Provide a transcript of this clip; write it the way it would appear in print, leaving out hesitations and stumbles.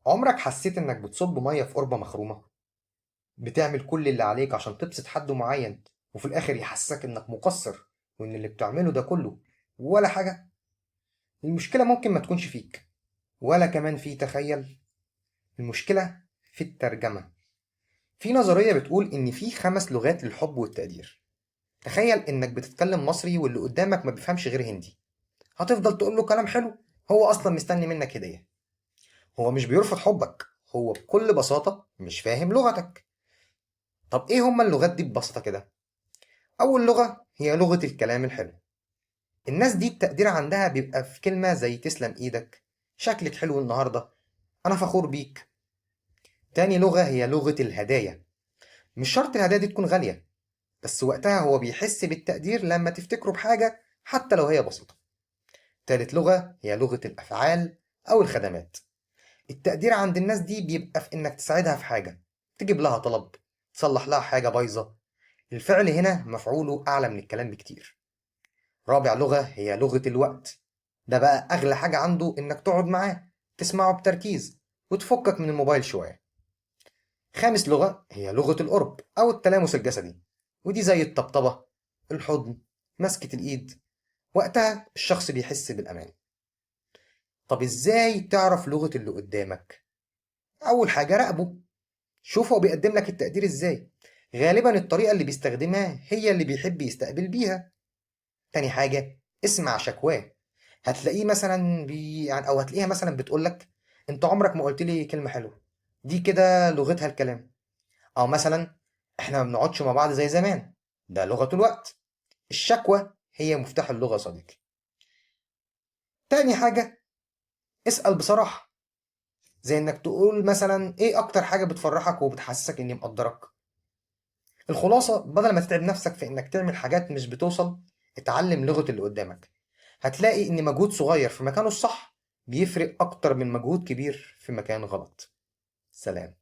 عمرك حسيت إنك بتصب مية في قربة مخرومة؟ بتعمل كل اللي عليك عشان تبسط حد معين، وفي الآخر يحسسك إنك مقصر، وإن اللي بتعمله ده كله ولا حاجة. المشكلة ممكن ما تكونش فيك، ولا كمان في تخيل. المشكلة في الترجمة. في نظرية بتقول إن في 5 لغات للحب والتقدير. تخيل إنك بتتكلم مصري واللي قدامك ما بيفهمش غير هندي. هتفضل تقول له كلام حلو؟ هو أصلا مستني منك هدية. هو مش بيرفض حبك، هو بكل بساطة مش فاهم لغتك. طب إيه هما اللغات دي ببساطة كده؟ أول لغة هي لغة الكلام الحلو. الناس دي التقدير عندها بيبقى في كلمة زي تسلم إيدك، شكلك حلو النهاردة، أنا فخور بيك. تاني لغة هي لغة الهدايا. مش شرط الهدايا دي تكون غالية، بس وقتها هو بيحس بالتقدير لما تفتكره بحاجة حتى لو هي بسيطة. تالت لغة هي لغة الأفعال أو الخدمات. التقدير عند الناس دي بيبقى في إنك تساعدها في حاجة، تجيب لها طلب، تصلح لها حاجة بايظة. الفعل هنا مفعوله أعلى من الكلام بكتير. رابع لغة هي لغة الوقت. ده بقى أغلى حاجة عنده إنك تقعد معاه، تسمعه بتركيز، وتفكك من الموبايل شوية. خامس لغة هي لغة القرب أو التلامس الجسدي، ودي زي الطبطبة، الحضن، مسكة الإيد. وقتها الشخص بيحس بالأمان. طب إزاي تعرف لغة اللي قدامك؟ أول حاجة راقبه، شوف هو بيقدم لك التقدير إزاي. غالبا الطريقة اللي بيستخدمها هي اللي بيحب يستقبل بيها. تاني حاجة، اسمع شكواه. هتلاقيه مثلا يعني او هتلاقيها مثلا بتقولك: انت عمرك ما قلت لي كلمة حلوة. دي كده لغتها الكلام. او مثلا: احنا ما بنقعدش مع بعض زي زمان. ده لغة الوقت. الشكوى هي مفتاح اللغة يا صديقي. تاني حاجة، اسأل بصراحة. زي انك تقول مثلا: ايه اكتر حاجة بتفرحك وبتحسسك اني مقدرك؟ الخلاصة، بدل ما تتعب نفسك في انك تعمل حاجات مش بتوصل، اتعلم لغة اللي قدامك. هتلاقي ان مجهود صغير في مكانه الصح بيفرق اكتر من مجهود كبير في مكان غلط. سلام.